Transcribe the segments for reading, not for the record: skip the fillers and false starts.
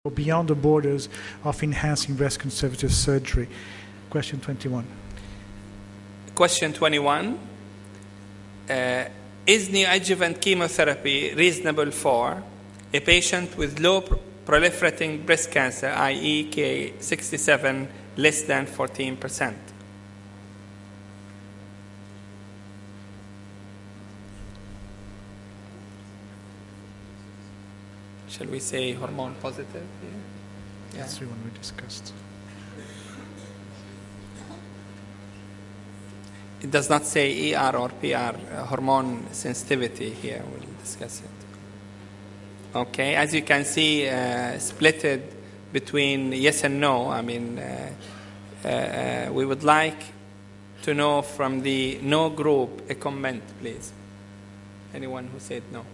or beyond the borders of enhancing breast conservative surgery. Question 21. Question 21. Is neoadjuvant chemotherapy reasonable for a patient with low proliferating breast cancer, i.e. Ki-67 less than 14%? Shall we say hormone positive here? Yeah. That's the one we discussed. It does not say ER or PR, hormone sensitivity here. We'll discuss it. Okay, as you can see, splitted between yes and no. I mean, we would like to know from the no group a comment, please. Anyone who said no?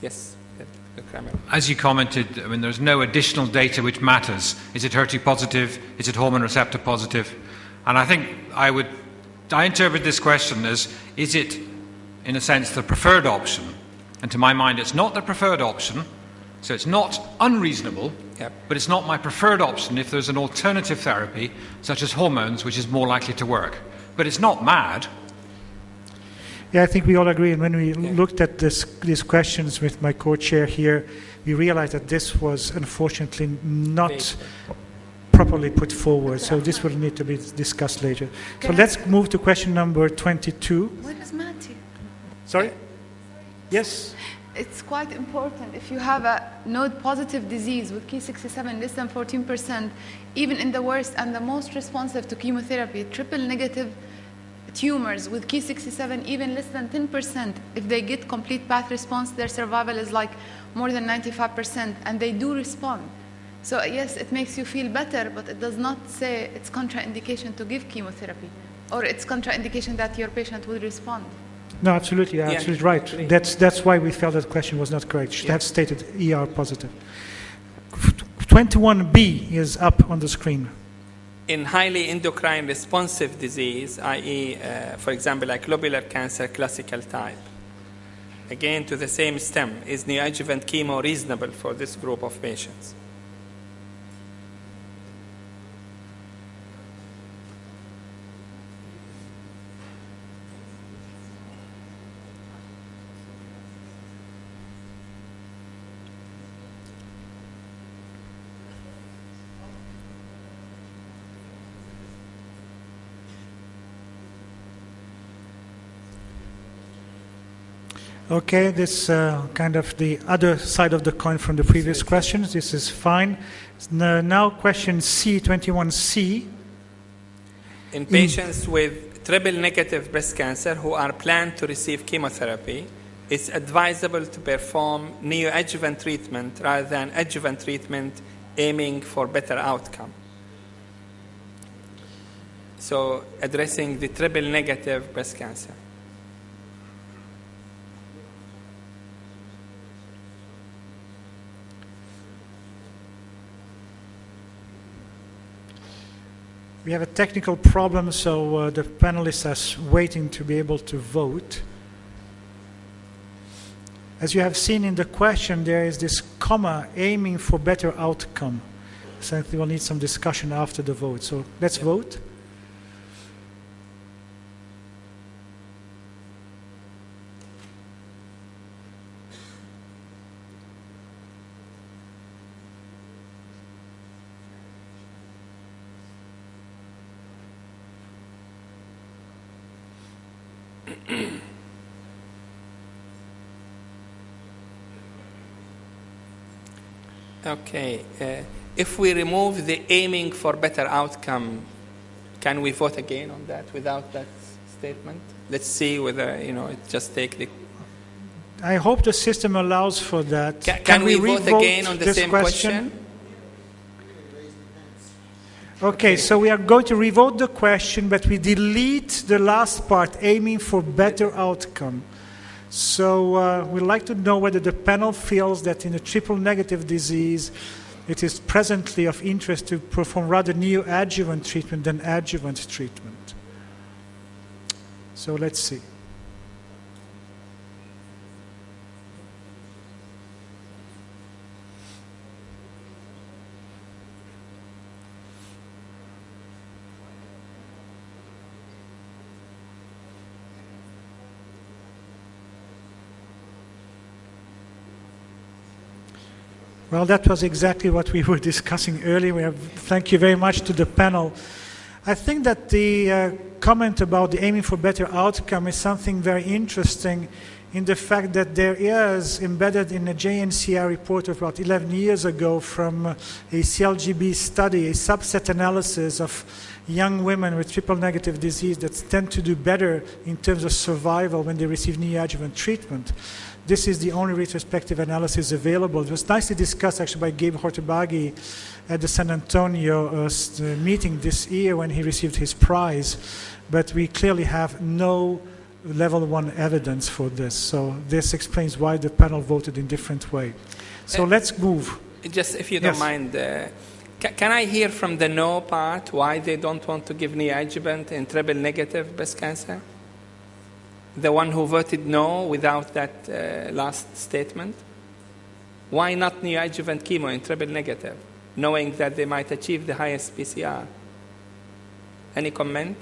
Yes. As you commented, I mean, there's no additional data which matters. Is it HER2 positive? Is it hormone receptor positive? And I think I interpret this question as, is it, in a sense, the preferred option? And to my mind, it's not the preferred option, so it's not unreasonable, but it's not my preferred option if there's an alternative therapy, such as hormones, which is more likely to work. But it's not mad. Yeah, I think we all agree. And when we looked at these questions with my co-chair here, we realized that this was unfortunately not properly put forward. So this will need to be discussed later. So let's move to question number 22. Where is Matty? Sorry? Yes? It's quite important. If you have a node-positive disease with Ki-67 less than 14%, even in the worst and the most responsive to chemotherapy, triple-negative tumors with Ki-67 even less than 10%, if they get complete path response, their survival is like more than 95%, and they do respond. So yes, it makes you feel better, but it does not say it's contraindication to give chemotherapy, or it's contraindication that your patient will respond. No, absolutely, you're absolutely right. That's why we felt that question was not correct. Should have stated ER positive. 21B is up on the screen. In highly endocrine responsive disease, i.e., for example, like lobular cancer, classical type, again to the same stem, is neoadjuvant chemo reasonable for this group of patients? Okay, this kind of the other side of the coin from the previous questions. This is fine. Now question C, 21C. In patients with triple-negative breast cancer who are planned to receive chemotherapy, it's advisable to perform neoadjuvant treatment rather than adjuvant treatment aiming for better outcome. So addressing the triple-negative breast cancer. We have a technical problem, so the panelists are waiting to be able to vote. As you have seen in the question, there is this comma, aiming for better outcome. So I think we'll need some discussion after the vote. So let's vote. Okay, if we remove the aiming for better outcome, can we vote again on that without that statement? Let's see whether, it just take the... I hope the system allows for that. Can we vote again on the same question? Okay, so we are going to revote the question, but we delete the last part, aiming for better outcome. So we'd like to know whether the panel feels that in a triple-negative disease, it is presently of interest to perform rather neoadjuvant treatment than adjuvant treatment. So let's see. Well, that was exactly what we were discussing earlier. Thank you very much to the panel. I think that the comment about the aiming for better outcome is something very interesting in the fact that there is embedded in a JNCI report of about 11 years ago from a CLGB study, a subset analysis of young women with triple negative disease that tend to do better in terms of survival when they receive neoadjuvant treatment. This is the only retrospective analysis available. It was nicely discussed actually by Gabe Hortobagi at the San Antonio meeting this year when he received his prize. But we clearly have no level 1 evidence for this. So this explains why the panel voted in different way. So let's move. Just if you don't mind, can I hear from the no part why they don't want to give neoadjuvant in triple negative breast cancer? The one who voted no without that last statement? Why not neoadjuvant chemo in triple negative, knowing that they might achieve the highest PCR? Any comment?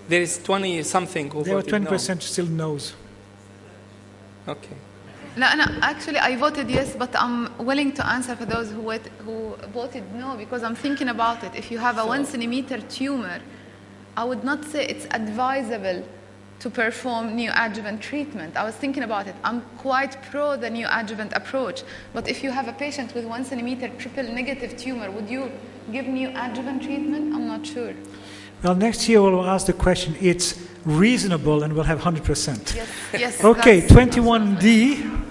There is 20-something who voted no. There are 20% still no's. Okay. No, actually I voted yes, but I'm willing to answer for those who voted no, because I'm thinking about it. If you have a 1 centimeter tumor, I would not say it's advisable to perform neoadjuvant treatment. I was thinking about it. I'm quite pro the neoadjuvant approach, but if you have a patient with 1 centimeter triple negative tumor, would you give neoadjuvant treatment? I'm not sure. Well, next year we'll ask the question. It's reasonable and we'll have 100%. Yes. Okay, 21D.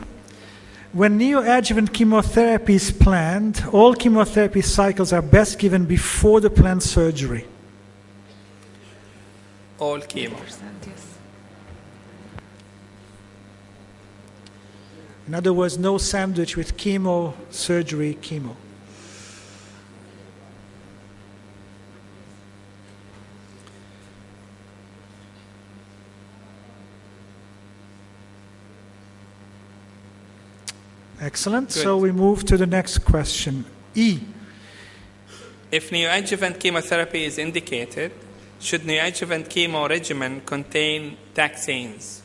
When neoadjuvant chemotherapy is planned, all chemotherapy cycles are best given before the planned surgery. All chemo. Yes. In other words, no sandwich with chemo, surgery, chemo. Excellent. Good. So we move to the next question. E. If neoadjuvant chemotherapy is indicated, should neoadjuvant chemo regimen contain taxanes?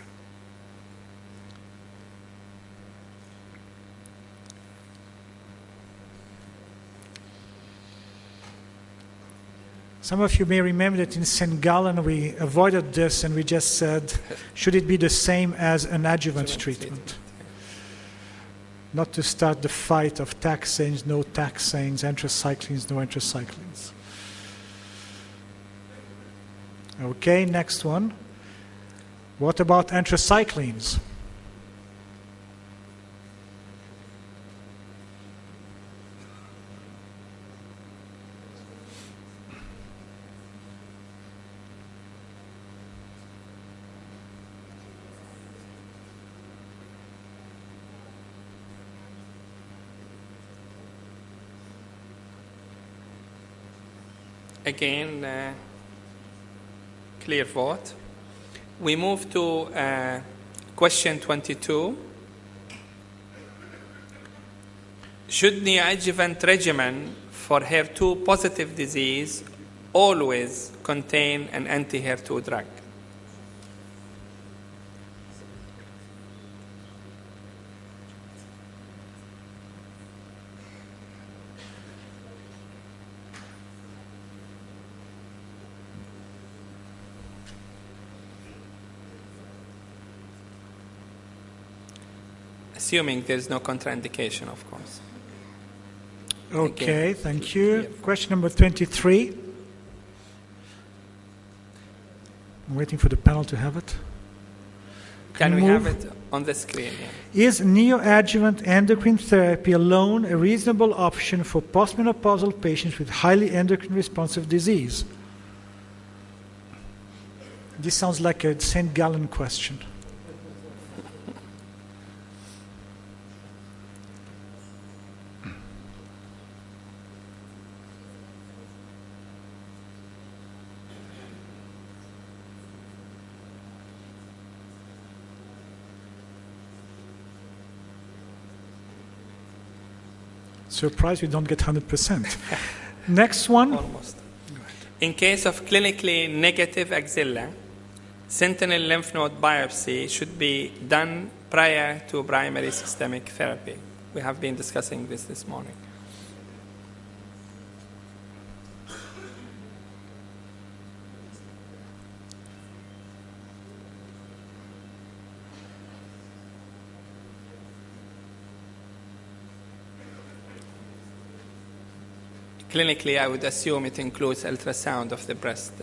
Some of you may remember that in St. Gallen we avoided this and we just said, should it be the same as an adjuvant treatment? Not to start the fight of taxanes, no taxanes, anthracyclines, no anthracyclines. Okay, next one. What about anthracyclines? Again, clear vote. We move to question 22. Should neoadjuvant regimen for HER2 positive disease always contain an anti-HER2 drug? Assuming there's no contraindication, of course. Okay, thank you. Question number 23. I'm waiting for the panel to have it. Can we have it on the screen? Yeah. Is neoadjuvant endocrine therapy alone a reasonable option for postmenopausal patients with highly endocrine responsive disease? This sounds like a St. Gallen question. Surprised we don't get 100%. Next one. Almost. In case of clinically negative axilla, sentinel lymph node biopsy should be done prior to primary systemic therapy. We have been discussing this morning. Clinically, I would assume it includes ultrasound of the breast.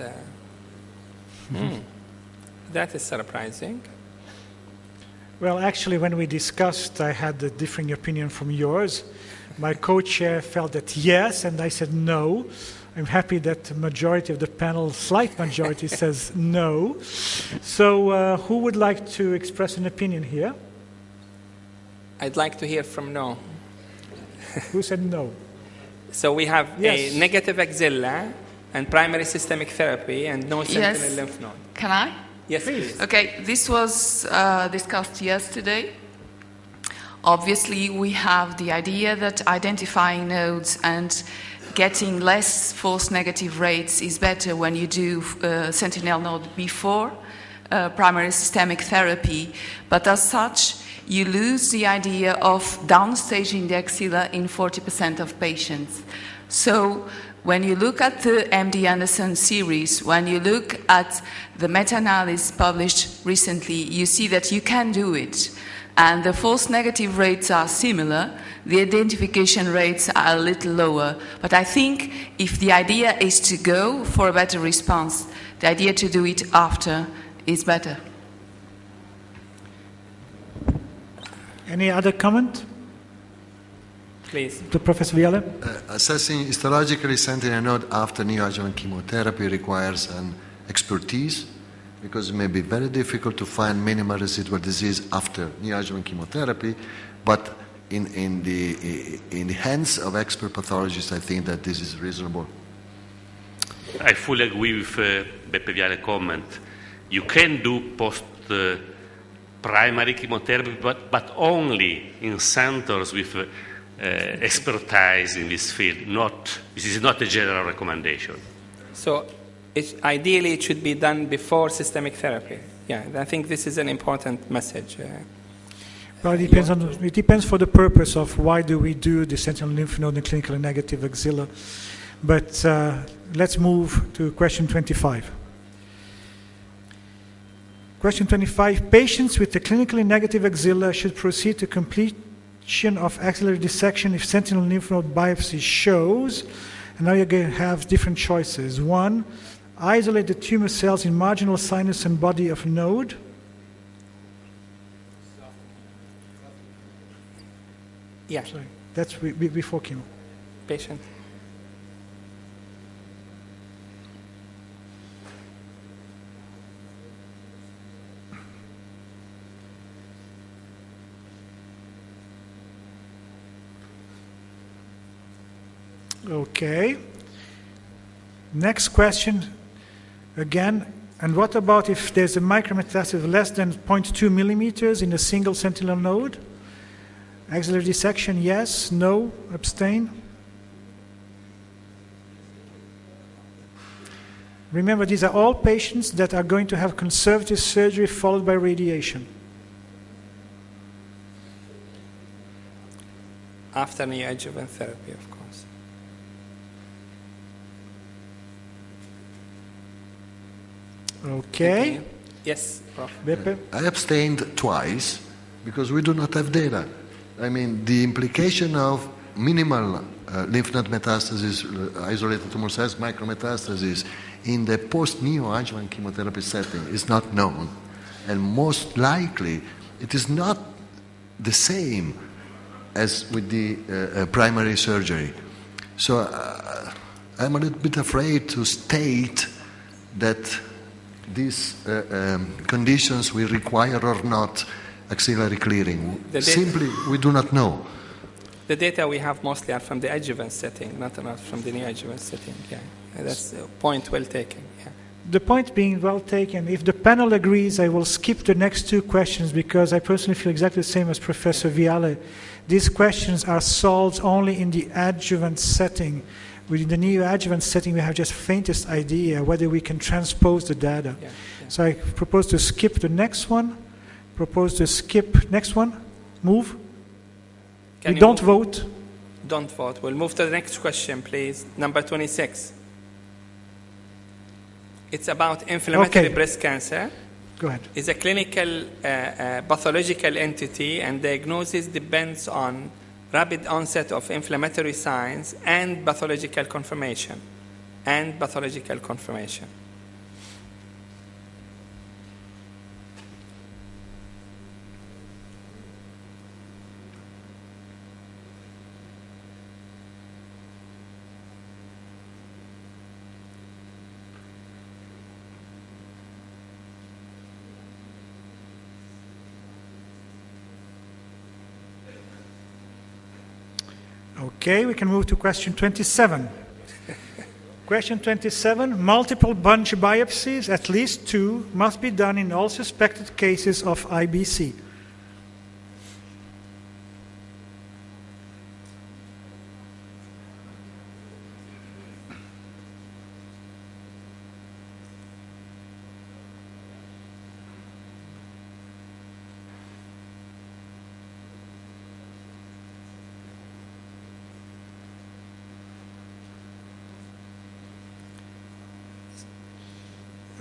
That is surprising. Well, actually, when we discussed, I had a differing opinion from yours. My co-chair felt that yes, and I said no. I'm happy that the majority of the panel, slight majority, says no. So who would like to express an opinion here? I'd like to hear from no. Who said no? So we have Yes. a negative axilla and primary systemic therapy and no sentinel Yes. lymph node. Can I? Yes, please. Okay, this was discussed yesterday. Obviously, we have the idea that identifying nodes and getting less false negative rates is better when you do sentinel node before primary systemic therapy. But as such, you lose the idea of downstaging the axilla in 40% of patients. So when you look at the MD Anderson series, when you look at the meta-analysis published recently, you see that you can do it. And the false negative rates are similar. The identification rates are a little lower. But I think if the idea is to go for a better response, the idea to do it after is better. Any other comment? Please. To Professor Viale? Assessing histologically sentinel node after neoadjuvant chemotherapy requires an expertise because it may be very difficult to find minimal residual disease after neoadjuvant chemotherapy, but in the hands of expert pathologists, I think that this is reasonable. I fully agree with Beppe Viale's comment. You can do primary chemotherapy, but only in centers with expertise in this field. This is not a general recommendation. So ideally it should be done before systemic therapy. Yeah, I think this is an important message. Well, it depends for the purpose of why do we do the sentinel lymph node and clinically negative axilla. But let's move to question 25. Question 25, patients with the clinically negative axilla should proceed to completion of axillary dissection if sentinel lymph node biopsy shows, and now you're going to have different choices. 1, isolate the tumor cells in marginal sinus and body of node. Yeah. Sorry, that's before chemo. Patient. Okay. Next question, again, and what about if there's a micrometastasis less than 0.2 millimeters in a single sentinel node? Axillary dissection, yes, no, abstain. Remember, these are all patients that are going to have conservative surgery followed by radiation. After neoadjuvant therapy, of course. Okay. Yes, Prof. Beppe? I abstained twice because we do not have data. I mean, the implication of minimal lymph node metastasis, isolated tumor cells, micrometastasis in the post-neoadjuvant chemotherapy setting is not known. And most likely, it is not the same as with the primary surgery. So I'm a little bit afraid to state that these conditions will require or not axillary clearing. Simply, we do not know. The data we have mostly are from the adjuvant setting, not from the neoadjuvant setting. Yeah, that's a point well taken. Yeah. The point being well taken. If the panel agrees, I will skip the next 2 questions because I personally feel exactly the same as Professor Viale. These questions are solved only in the adjuvant setting. Within the neoadjuvant setting, we have just faintest idea whether we can transpose the data. Yeah. So I propose to skip the next one. Propose to skip next one. Move. Can We you don't move? vote. Don't vote. We'll move to the next question, please. Number 26. It's about inflammatory Okay. breast cancer. Go ahead. Is a clinical pathological entity, and diagnosis depends on rapid onset of inflammatory signs and pathological confirmation. Okay, we can move to question 27. Question 27, multiple bunch biopsies, at least 2, must be done in all suspected cases of IBC.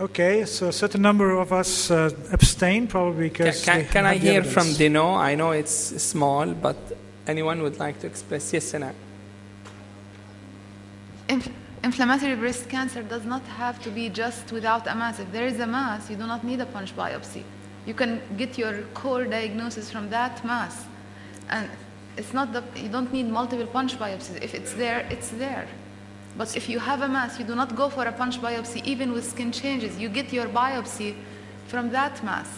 Okay, so a certain number of us abstain, probably because... Can I hear from Dino? I know it's small, but anyone would like to express? Yes, Sana. Inflammatory breast cancer does not have to be just without a mass. If there is a mass, you do not need a punch biopsy. You can get your core diagnosis from that mass. And it's not you don't need multiple punch biopsies. If it's there, it's there. But if you have a mass, you do not go for a punch biopsy, even with skin changes. You get your biopsy from that mass.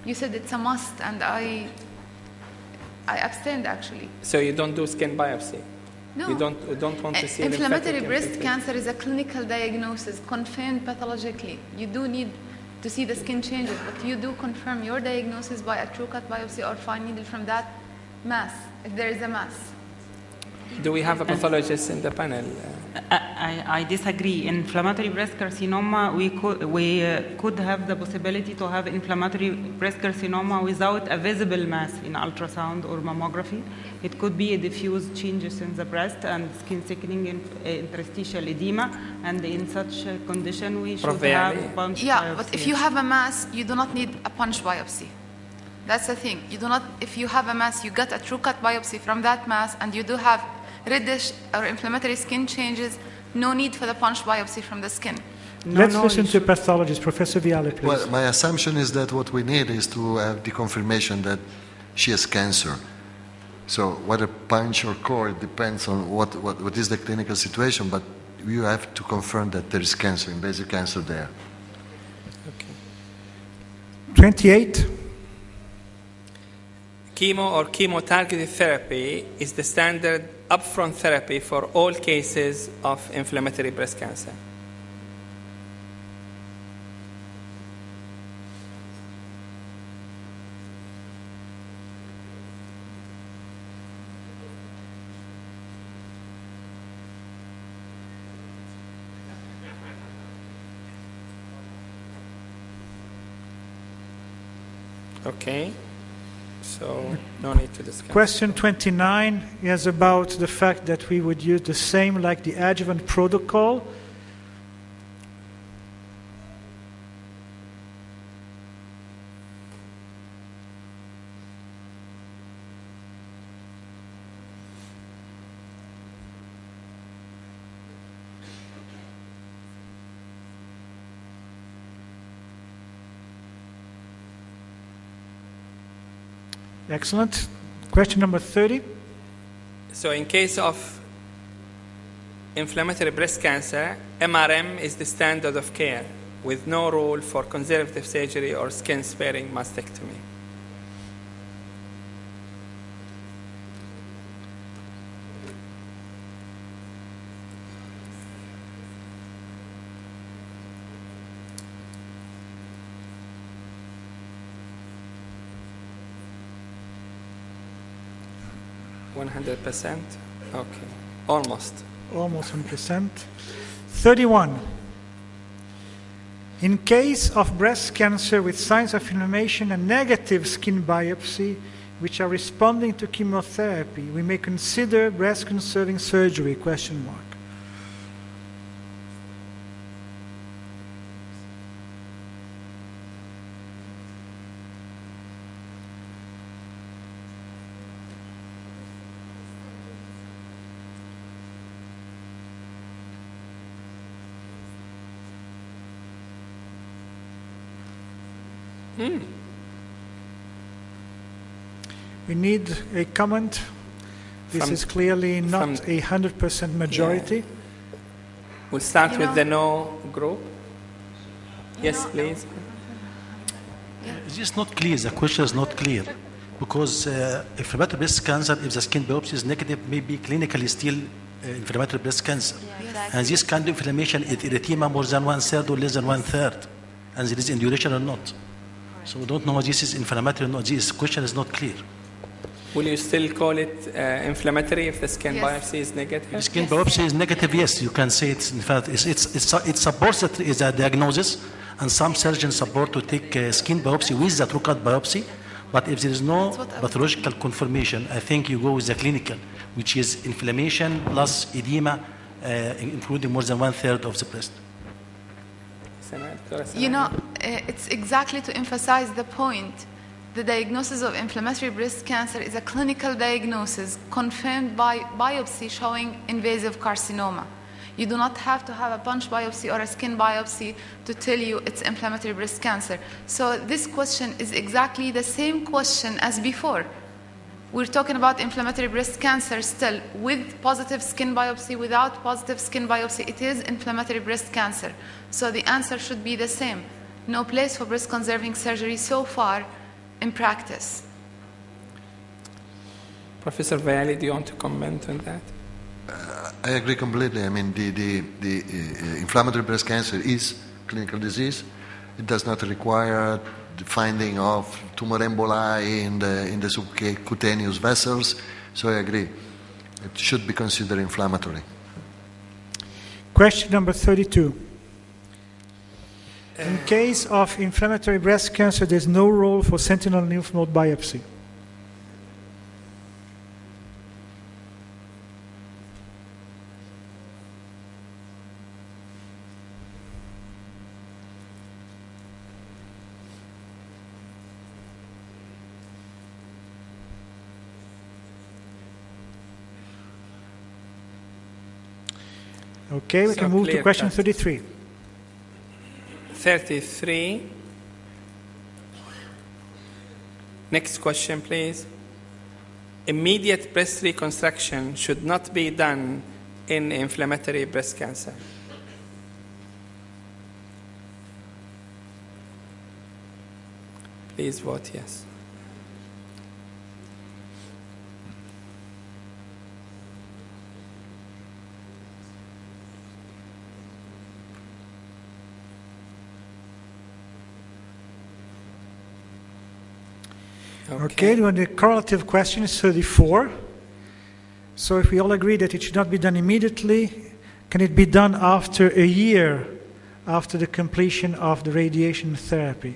You said it's a must, and I abstained, actually. So you don't do skin biopsy? No. You don't want to see inflammatory lymphatic breast infiltration? cancer is a clinical diagnosis, confirmed pathologically. You do need to see the skin changes, but you do confirm your diagnosis by a true cut biopsy or fine needle from that mass, if there is a mass. Do we have a pathologist in the panel? I disagree. Inflammatory breast carcinoma, we could have the possibility to have inflammatory breast carcinoma without a visible mass in ultrasound or mammography. It could be a diffuse changes in the breast and skin thickening, interstitial edema, and in such a condition we should have punch biopsy. But if you have a mass, you do not need a punch biopsy. That's the thing. You do not. If you have a mass, you get a true cut biopsy from that mass, and you do have reddish or inflammatory skin changes, no need for the punch biopsy from the skin. Let's listen to a pathologist. Professor Viale, please. Well, my assumption is that what we need is to have the confirmation that she has cancer. So whether punch or core, it depends on what is the clinical situation, but you have to confirm that there is cancer, invasive cancer there. Okay. 28. Chemo or chemo-targeted therapy is the standard upfront therapy for all cases of inflammatory breast cancer. Okay. So no need to discuss. Question 29 is about the fact that we would use the same like the adjuvant protocol. Excellent. Question number 30. So in case of inflammatory breast cancer, MRM is the standard of care with no rule for conservative surgery or skin-sparing mastectomy. %? Okay, almost. almost 100%. 31. In case of breast cancer with signs of inflammation and negative skin biopsy, which are responding to chemotherapy, we may consider breast-conserving surgery, question mark. We need a comment. This is clearly not a 100% majority. Yeah. We'll start with the no group. Yes, please. It's just not clear. The question is not clear. Because inflammatory breast cancer, if the skin biopsy is negative, may be clinically still inflammatory breast cancer. Yes. And this kind of inflammation is erythema more than 1/3 or less than 1/3. And there is induration or not. So we don't know whether this is inflammatory or not. This question is not clear. Will you still call it inflammatory if the skin biopsy is negative? The skin biopsy is negative, yes, you can say it's inflammatory. It supports that is a diagnosis, and some surgeons support to take skin biopsy with the true cut biopsy. But if there is no pathological confirmation, I think you go with the clinical, which is inflammation plus edema, including more than 1/3 of the breast. You know, it's exactly to emphasize the point. The diagnosis of inflammatory breast cancer is a clinical diagnosis confirmed by biopsy showing invasive carcinoma. You do not have to have a punch biopsy or a skin biopsy to tell you it's inflammatory breast cancer. So this question is exactly the same question as before. We're talking about inflammatory breast cancer still, with positive skin biopsy, without positive skin biopsy, it is inflammatory breast cancer. So the answer should be the same. No place for breast conserving surgery so far in practice. Professor Valley, do you want to comment on that? I agree completely. I mean, the inflammatory breast cancer is clinical disease. It does not require the finding of tumor emboli in the subcutaneous vessels. So I agree. It should be considered inflammatory. Question number 32. In case of inflammatory breast cancer, there's no role for sentinel lymph node biopsy. Okay, we can move to question 33. 33. Next question, please. Immediate breast reconstruction should not be done in inflammatory breast cancer. Please vote yes. Okay, the correlative question is 34. So if we all agree that it should not be done immediately, can it be done after a year after the completion of the radiation therapy?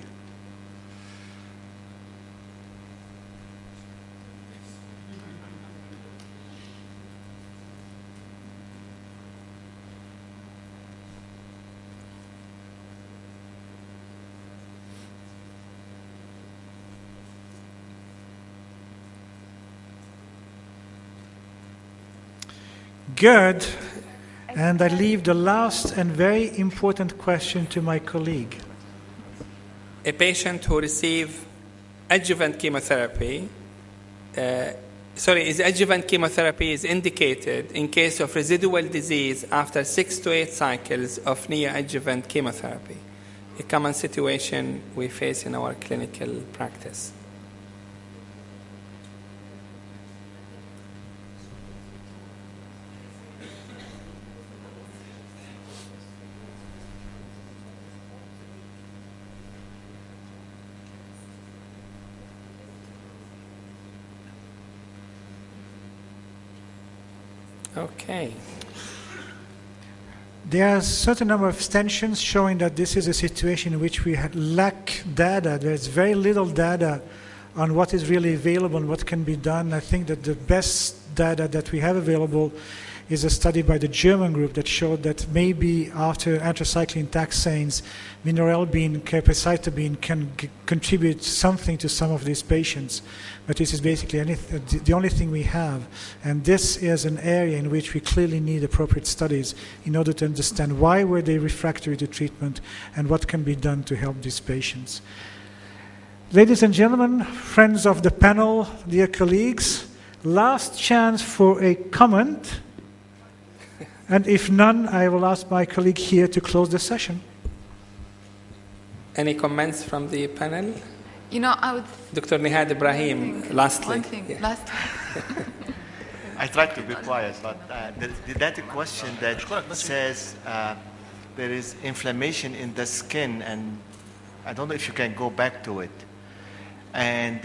Good. And I leave the last and very important question to my colleague. A patient who receives adjuvant chemotherapy, adjuvant chemotherapy is indicated in case of residual disease after 6 to 8 cycles of neoadjuvant chemotherapy, a common situation we face in our clinical practice. Okay. There are a certain number of extensions showing that this is a situation in which we lack data. There's very little data on what is really available and what can be done. I think that the best data that we have available is a study by the German group that showed that maybe after anthracycline taxanes, mineralbine, capecitabine can contribute something to some of these patients. But this is basically the only thing we have. And this is an area in which we clearly need appropriate studies in order to understand why were they refractory to treatment and what can be done to help these patients. Ladies and gentlemen, friends of the panel, dear colleagues, last chance for a comment. And if none, I will ask my colleague here to close the session. Any comments from the panel? You know, I would... Dr. Nihad Ibrahim, lastly. One thing, Yeah. last I tried to be quiet, but that question that says there is inflammation in the skin, and I don't know if you can go back to it. And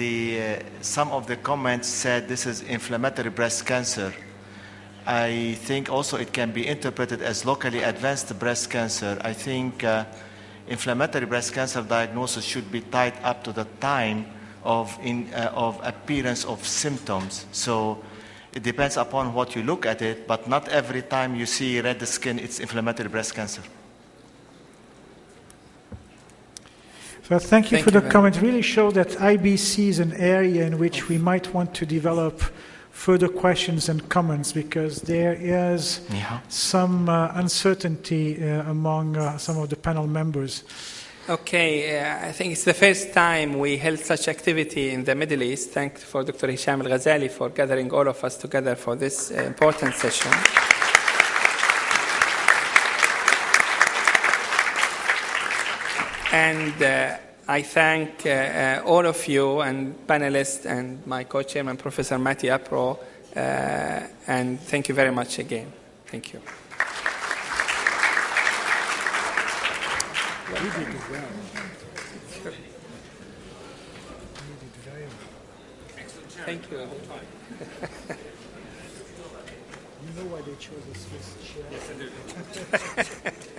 some of the comments said this is inflammatory breast cancer. I think also it can be interpreted as locally advanced breast cancer. I think inflammatory breast cancer diagnosis should be tied up to the time of appearance of symptoms. So it depends upon what you look at it, but not every time you see red skin, it's inflammatory breast cancer. So thank you for the comment. It really shows that IBC is an area in which we might want to develop further questions and comments, because there is some uncertainty among some of the panel members. Okay, I think it's the first time we held such activity in the Middle East. Thanks for Dr. Hisham Al-Ghazali for gathering all of us together for this important session. And I thank all of you and panelists and my co-chairman, Professor Mati Apro, and thank you very much again. Thank you. You did it well. Thank you. You know why they chose a Swiss chair? Yes, I do.